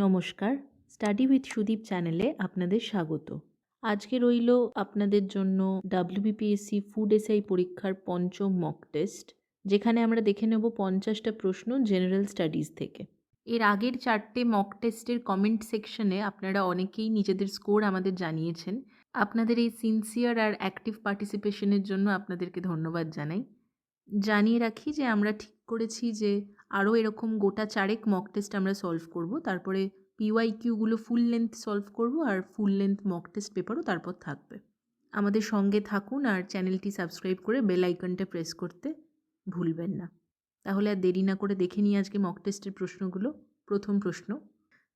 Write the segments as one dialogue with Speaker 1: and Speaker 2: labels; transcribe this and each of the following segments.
Speaker 1: নমস্কার, study with Sudip চ্যানেলে আপনাদের স্বাগত। আজকে রইল আপনাদের জন্য WBPSC ফুড এসআই পরীক্ষার পঞ্চম মক টেস্ট, যেখানে আমরা দেখে নেব 50টা প্রশ্ন জেনারেল স্টাডিজ থেকে। এর আগের 4টে মক টেস্টের কমেন্ট সেকশনে আপনারা অনেকেই নিজেদের স্কোর আমাদের জানিয়েছেন। আপনাদের এই সিনসিয়ার আর অ্যাক্টিভ পার্টিসিপেশনের জন্য আপনাদেরকে ধন্যবাদ জানাই। জানিয়ে রাখি যে আমরা ঠিক করেছি যে আরও এরকম গোটা 4 মক টেস্ট আমরা সলভ করব, তারপরে PYQগুলো ফুল লেন্থ সলভ করব আর ফুল লেন্থ মক টেস্ট পেপারও তারপর থাকবে। আমাদের সঙ্গে থাকুন আর চ্যানেলটি সাবস্ক্রাইব করে বেল আইকনটা প্রেস করতে ভুলবেন না। তাহলে আর দেরি না করে দেখে নিই আজকে মক টেস্টের প্রশ্নগুলো। প্রথম প্রশ্ন,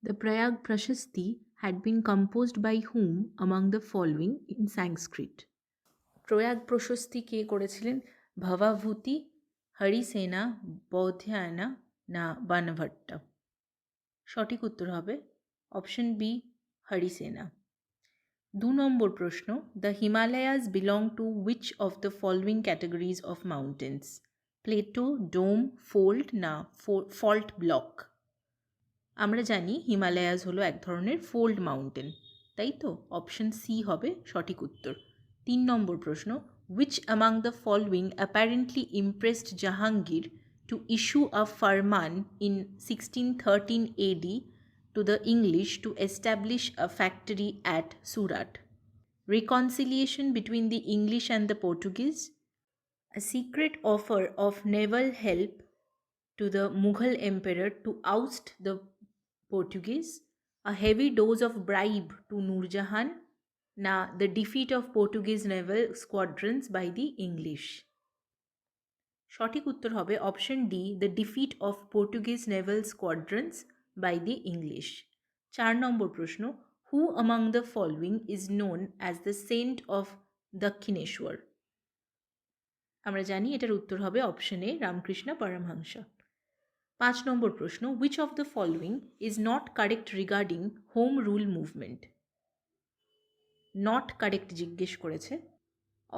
Speaker 1: the Prayag Prashasti had been composed by whom among the following in Sanskrit? Prayag Prashasti কে করেছিলেন? ভবাভূতি, হরিসেনা, বৌধ্যায়না না বানভট্ট? সঠিক উত্তর হবে অপশন বি, হরিসেনা। 2 নম্বর প্রশ্ন, the Himalayas belong to which of the following categories of mountains? Plateau, dome, fold না ফল্ট ব্লক? আমরা জানি হিমালয়াস হলো এক ধরনের ফোল্ড মাউন্টেন, তাই তো অপশন সি হবে সঠিক উত্তর। 3 নম্বর প্রশ্ন, which among the following apparently impressed Jahangir to issue a farman in 1613 AD to the English to establish a factory at Surat? Reconciliation between the English and the Portuguese, a secret offer of naval help to the Mughal emperor to oust the Portuguese, a heavy dose of bribe to Nurjahan, na the defeat of Portuguese naval squadrons by the English? সঠিক উত্তর হবে option D, the defeat of Portuguese naval squadrons by the English. 4 number প্রশ্ন, who among the following is known as the saint of Dakshineswar? আমরা জানি এটার উত্তর হবে option A, Ramakrishna Paramahamsa. 5 number প্রশ্ন, which of the following is not correct regarding home rule movement? Not correct জিজ্ঞেস করেছে।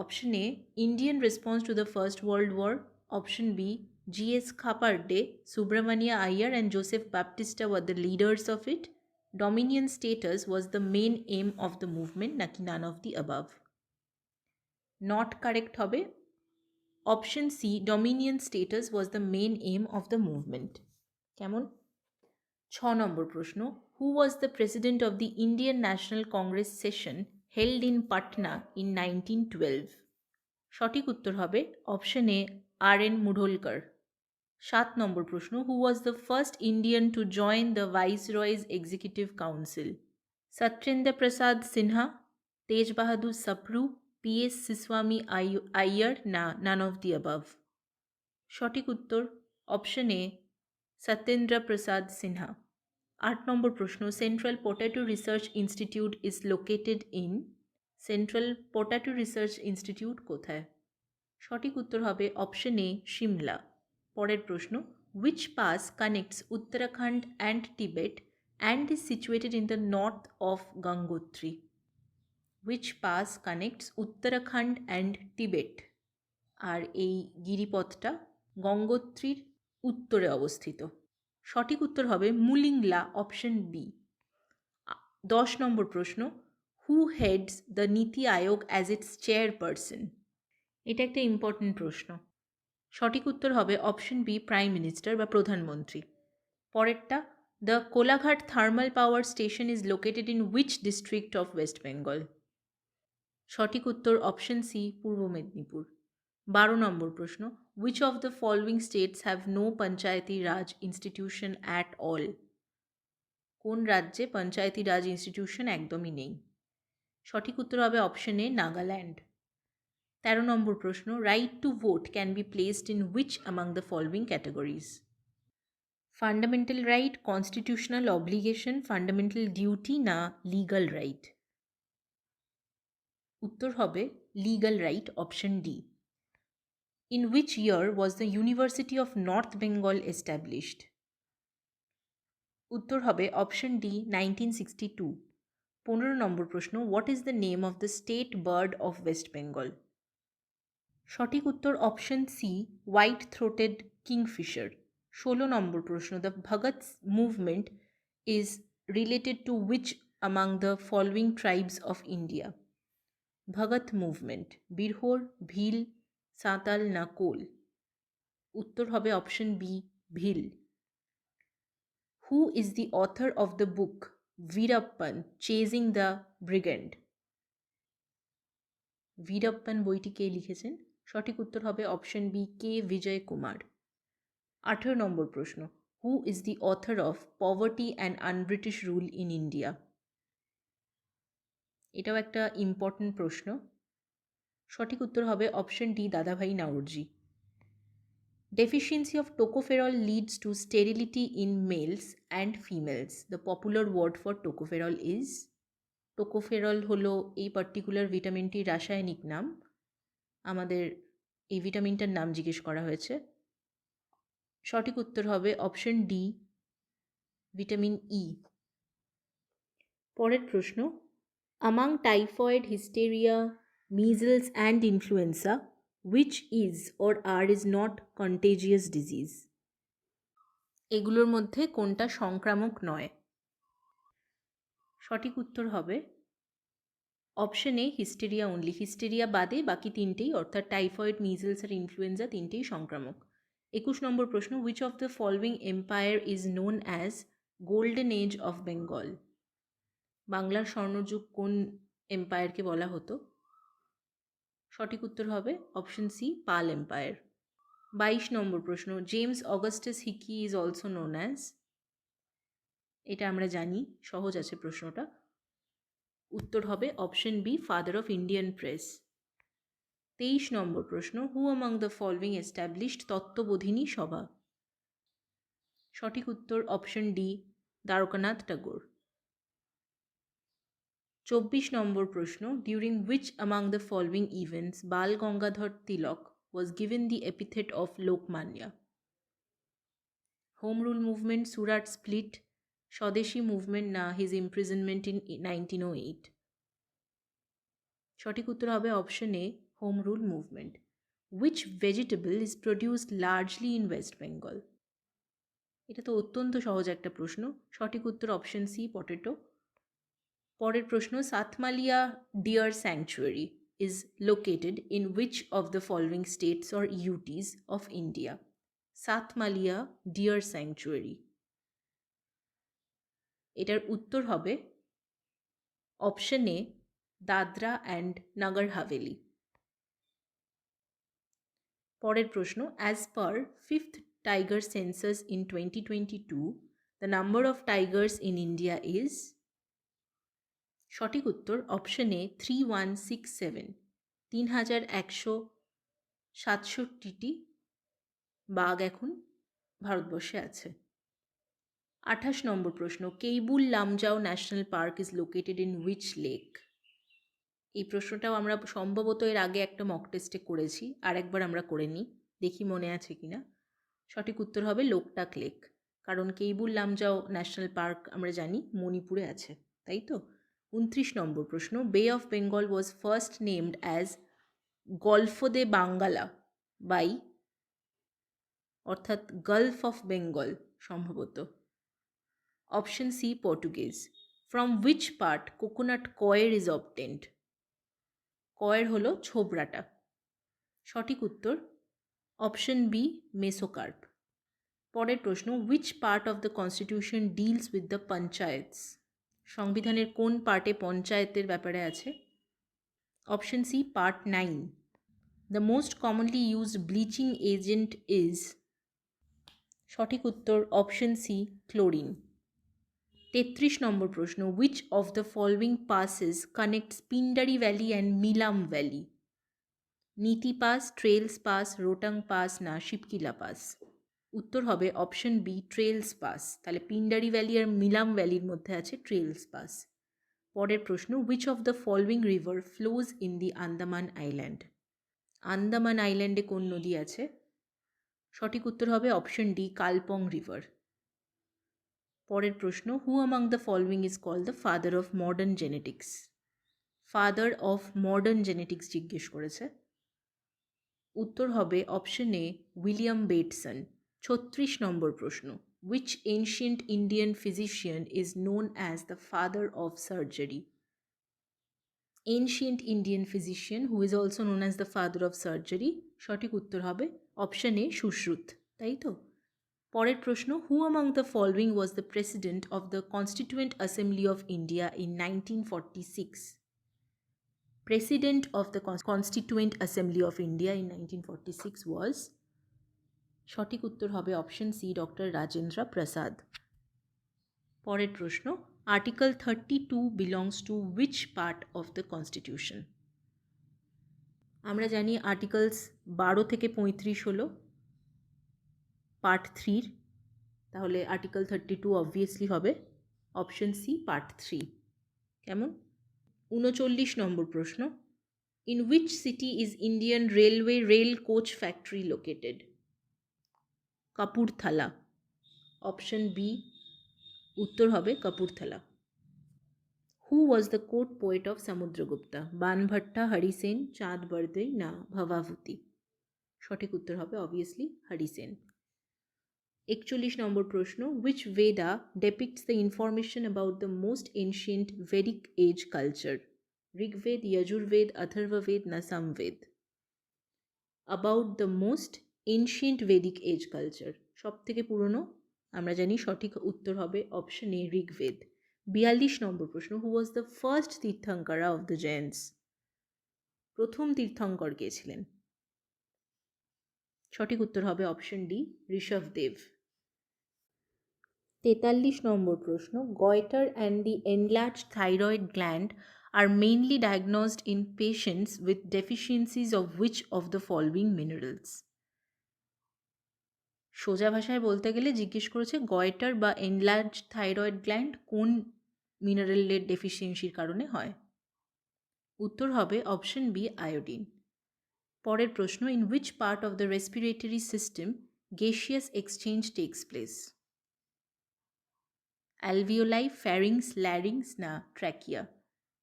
Speaker 1: Option A, Indian response to the first world war, option B, GS Khaparde, Subramania Iyer and Joseph Baptista were the leaders of it, Dominion status was the main aim of the movement, নাকি none of the above? Not correct হবে option C, dominion status was the main aim of the movement. কেমন? 6 number প্রশ্ন, who was the president of the Indian National Congress session held in Patna in 1912? সঠিক উত্তর হবে option এ, RN মুঢোলকর। 7 number প্রশ্ন, who was the first Indian to join the viceroy's executive council? Satyendra Prasad Sinha, Tej Bahadur Sapru, PS সিসওয়ামি Iyer না none of the above? সঠিক উত্তর option A, Satyendra Prasad Sinha. 8 নম্বর প্রশ্ন, central potato research institute is located in? Central potato research institute কোথায়? সঠিক উত্তর হবে option এ, সিমলা। পরের প্রশ্ন, which pass connects Uttarakhand and Tibet and is situated in the north of Gangotri? Which pass connects Uttarakhand and Tibet? আর এই গিরিপথটা গঙ্গোত্রীর উত্তরে অবস্থিত। সঠিক উত্তর হবে মুলিংলা, অপশন বি। 10 নম্বর প্রশ্ন, হু হেডস দ্য নীতি আয়োগ অ্যাজ ইটস চেয়ারপারসন? এটা একটা ইম্পর্টেন্ট প্রশ্ন। সঠিক উত্তর হবে অপশন বি, প্রাইম মিনিস্টার বা প্রধানমন্ত্রী। পরেরটা, the Kolaghat thermal power station is located in which district of West Bengal? সঠিক উত্তর অপশন সি, পূর্ব মেদিনীপুর। 12 নম্বর প্রশ্ন, which of the following states have no panchayati raj institution at all? কোন রাজ্যে পঞ্চায়েতি রাজ ইনস্টিটিউশন একদমই নেই? সঠিক উত্তর হবে অপশন এ, নাগাল্যান্ড। 13 নম্বর প্রশ্ন, right to vote can be placed in which among the following categories? Fundamental right, constitutional obligation, fundamental duty না লিগাল রাইট? উত্তর হবে legal right, option D. In which year was the University of North Bengal established? উত্তর হবে option D, 1962। 15 নম্বর প্রশ্ন, what is the name of the state bird of West Bengal? সঠিক উত্তর option C, white throated kingfisher. 16 নম্বর প্রশ্ন, the Bhagat movement is related to which among the following tribes of India? Bhagat movement, Birhor, Bhil, Santal না কোল? উত্তর হবে option B, Bhil. Who is the author of the book Veerappan Chasing the Brigand? Veerappan বইটি কে লিখেছেন? সঠিক উত্তর হবে option B, কে বিজয় কুমার। 18 নম্বর প্রশ্ন, who is the author of poverty and un-British rule in India? এটাও একটা ইম্পর্ট্যান্ট প্রশ্ন। সঠিক উত্তর হবে অপশন ডি, দাদাভাই Naoroji. Deficiency of tocopherol leads to sterility in males and females. The popular word for tocopherol is? Tocopherol হলো এই particular ভিটামিনটির রাসায়নিক নাম। আমাদের এই ভিটামিনটার নাম জিজ্ঞেস করা হয়েছে। সঠিক উত্তর হবে অপশন ডি, ভিটামিন ই। পরের প্রশ্ন, among typhoid, hysteria, measles and influenza, which is or are is not contagious disease? এগুলোর মধ্যে কোনটা সংক্রামক নয়? সঠিক উত্তর হবে অপশন এ, হিস্টেরিয়া অনলি। হিস্টেরিয়া বাদে বাকি তিনটেই, অর্থাৎ টাইফয়েড, মিজলস আর ইনফ্লুয়েঞ্জা তিনটেই সংক্রামক। 21 নম্বর প্রশ্ন, which of the following empire is known as golden age of Bengal? বাংলার স্বর্ণযুগ কোন এম্পায়ারকে বলা হতো? সঠিক উত্তর হবে অপশন সি, পাল এম্পায়ার। 22 নম্বর প্রশ্ন, James Augustus Hicky is also known as? এটা আমরা জানি, সহজ আছে প্রশ্নটা। উত্তর হবে option B, father of Indian press. 23 নম্বর প্রশ্ন, who among the following established Tattvabodhini Sabha? সঠিক উত্তর অপশন ডি, দ্বারকানাথ ট্যাগোর। 24 নম্বর প্রশ্ন, during which among the following events Bal Gangadhar Tilak was given the epithet of Lokmanya? Home rule movement, Surat split, Swadeshi movement না হিজ ইমপ্রিজনমেন্ট ইন 1908? সঠিক উত্তর হবে option A, home rule movement. Which vegetable is produced largely in West Bengal? এটা তো অত্যন্ত সহজ একটা প্রশ্ন। সঠিক উত্তর অপশন সি, পটেটো। পরের প্রশ্ন, Satmalia deer sanctuary is located in which of the following states or UTs of India? Satmalia deer sanctuary, এটার উত্তর হবে option A, Dadra and Nagar Haveli. পরের প্রশ্ন, as per fifth tiger census in 2022 the number of tigers in India is? সঠিক উত্তর option A, 3167। 3167টি বাঘ এখন ভারতবর্ষে আছে। 28 নম্বর প্রশ্ন, Keibul Lamjao national park is located in which lake? এই প্রশ্নটাও আমরা সম্ভবত এর আগে একটা মক টেস্টে করেছি, আর একবার আমরা করে নিই, দেখি মনে আছে কিনা। সঠিক উত্তর হবে লোকটাক লেক, কারণ কেইবুল লামজাও ন্যাশনাল পার্ক আমরা জানি মণিপুরে আছে, তাই তো। 29 নম্বর প্রশ্ন, bay of Bengal was first named as Golfo de Bangala by, অর্থাৎ গালফ অফ বেঙ্গল সম্ভবত। Option C, Portuguese. From which part coconut coir is obtained? Coir হলো ছোবড়াটা। সঠিক উত্তর অপশন বি, মেসোকার্প। পরের প্রশ্ন, which part of the constitution deals with the panchayats? সংবিধানের কোন পার্টে পঞ্চায়েতের ব্যাপারে আছে? Option C, part 9। The most commonly used bleaching agent is? সঠিক উত্তর অপশন সি, ক্লোরিন। 33 নম্বর প্রশ্ন, which of the following passes connects Pindari valley and Milam valley? Niti pass, Traill's pass, Rohtang pass না শিবকিলা পাস? উত্তর হবে অপশন বি, ট্রেলস পাস। তাহলে Pindari valley আর মিলাম ভ্যালির মধ্যে আছে ট্রেলস পাস। পরের প্রশ্ন, which of the following river flows in the Andaman island? Andaman আইল্যান্ডে কোন নদী আছে? সঠিক উত্তর হবে অপশন ডি, কালপং রিভার। পরের প্রশ্ন, who among the following is called the father of modern genetics? Father of modern genetics জিজ্ঞেস করেছে। উত্তর হবে অপশন এ, উইলিয়াম বেটসন। 36 নম্বর প্রশ্ন, which ancient Indian physician is known as the father of surgery? Ancient Indian physician who is also known as the father of surgery, সঠিক উত্তর হবে option এ সুশ্রুত, তাই তো? পরের প্রশ্ন, হু among the following was the president of the Constituent Assembly of India in 1946? President of the Constituent Assembly of India in 1946 was, সঠিক উত্তর হবে option C doctor Rajendra Prasad. পরের প্রশ্ন, article 32 belongs to which part of the constitution? আমরা জানি articles 12 থেকে 35 হলো part 3, তাহলে আর্টিকেল 32 অবভিয়াসলি হবে অপশন সি পার্ট 3। কেমন? 39 নম্বর প্রশ্ন, in which city is Indian railway rail coach factory located? Kapurthala. Option B উত্তর হবে Kapurthala. Who was the court poet of Samudragupta? Banabhatta, Harisena, Chand Bardai না ভবাভূতি? সঠিক উত্তর হবে অবভিয়াসলি হরিসেন। 41 নম্বর প্রশ্ন, which Veda depicts the information about the most ancient Vedic age culture? Rigveda, Yajurveda, Atharvaveda না Samaveda? About the most ancient Vedic age culture, সব থেকে পুরনো, আমরা জানি সঠিক উত্তর হবে অপশন এ ঋগ্বেদ। 42 নম্বর প্রশ্ন, who was the first তীর্থঙ্করা of the Jains? প্রথম তীর্থঙ্কর কে ছিলেন? সঠিক উত্তর হবে অপশন ডি ঋষভদেব। 43 নম্বর প্রশ্ন, goiter and the enlarged thyroid gland are mainly diagnosed in patients with deficiencies of which of the following minerals? সোজা ভাষায় বলতে গেলে জিজ্ঞেস করেছে গয়টার বা এনলার্জ থাইরয়েড গ্ল্যান্ড কোন মিনারেলের ডেফিসিয়েন্সির কারণে হয়? উত্তর হবে অপশন বি আয়োডিন। পরের প্রশ্ন, in which part of the respiratory system gaseous exchange takes place? Alveoli, pharynx, larynx না ট্র্যাকিয়া?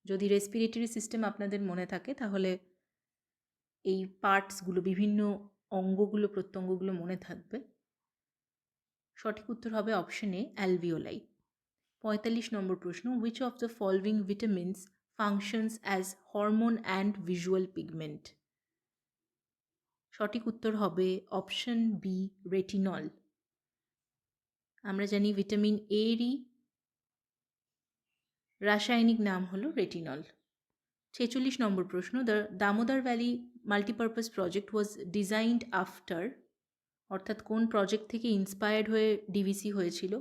Speaker 1: যদি রেসপিরেটরি সিস্টেম আপনাদের মনে থাকে তাহলে এই পার্টসগুলো, বিভিন্ন অঙ্গগুলো, প্রত্যঙ্গগুলো মনে থাকবে। সঠিক উত্তর হবে অপশন এ অ্যালভিওলাই। 45 নম্বর প্রশ্ন, which of the following vitamins functions as hormone and visual pigment? সঠিক উত্তর হবে অপশন বি রেটিনল। আমরা জানি ভিটামিন এরই রাসায়নিক নাম হলো রেটিনল। 46 নম্বর প্রশ্ন, the Damodar valley multipurpose project was designed after, অর্থাৎ কোন প্রজেক্ট থেকে ইন্সপায়ার্ড হয়ে ডিভিসি হয়েছিল?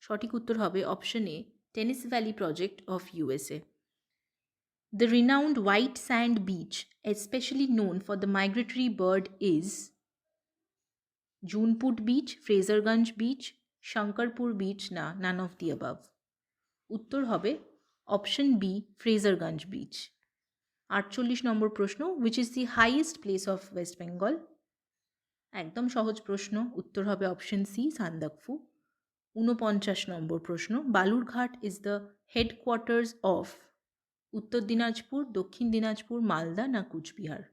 Speaker 1: সঠিক উত্তর হবে option A tennis valley project of USA. The renowned white sand beach, especially known for the migratory bird, is Junput Beach, Fraserganj Beach, Shankarpur Beach না none of the above? উত্তর হবে option B Fraserganj beach. 48 নম্বর প্রশ্ন, which is the highest place of West Bengal? একদম সহজ প্রশ্ন, উত্তর হবে option C Sandakphu. 49 নম্বর প্রশ্ন, Balurghat is the headquarters of উত্তর দিনাজপুর, দক্ষিণ দিনাজপুর, মালদা না কুচবিহার?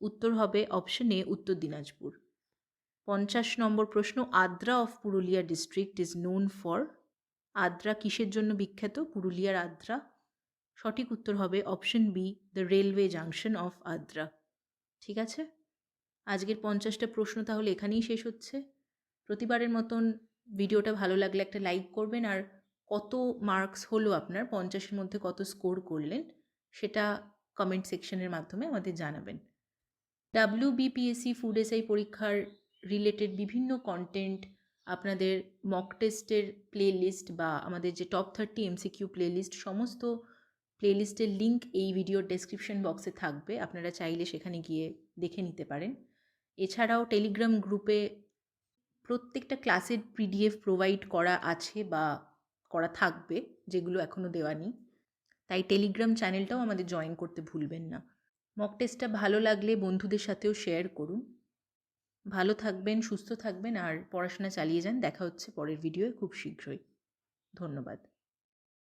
Speaker 1: উত্তর হবে অপশন এ উত্তর দিনাজপুর। 50 নম্বর প্রশ্ন, Adra of Purulia district is known for? Adra কিসের জন্য বিখ্যাত? পুরুলিয়ার আদ্রা। সঠিক উত্তর হবে option B the railway junction of Adra. ঠিক আছে, আজকের 50টা প্রশ্ন তাহলে এখানেই শেষ হচ্ছে। প্রতিবারের মতন ভিডিওটা ভালো লাগলে একটা লাইক করবেন, আর কত মার্কস হলো আপনার, 50-এর মধ্যে কত স্কোর করলেন সেটা কমেন্ট সেকশনের মাধ্যমে আমাদের জানাবেন। WBPSC ফুড এসআই পরীক্ষার রিলেটেড বিভিন্ন কন্টেন্ট, আপনাদের মক টেস্টের প্লে লিস্ট বা আমাদের যে টপ 30 MCQ প্লে লিস্ট, সমস্ত প্লে লিস্টের লিঙ্ক এই ভিডিওর ডেসক্রিপশন বক্সে থাকবে, আপনারা চাইলে সেখানে গিয়ে দেখে নিতে পারেন। এছাড়াও টেলিগ্রাম গ্রুপে প্রত্যেকটা ক্লাসের PDF প্রোভাইড করা আছে বা করা থাকবে, যেগুলো এখনও দেওয়া নেই, তাই টেলিগ্রাম চ্যানেলটাও আমাদের জয়েন করতে ভুলবেন না। মক টেস্টটা ভালো লাগলে বন্ধুদের সাথেও শেয়ার করুন। ভালো থাকবেন, সুস্থ থাকবেন আর পড়াশোনা চালিয়ে যান। দেখা হচ্ছে পরের ভিডিওয়ে খুব শীঘ্রই। ধন্যবাদ।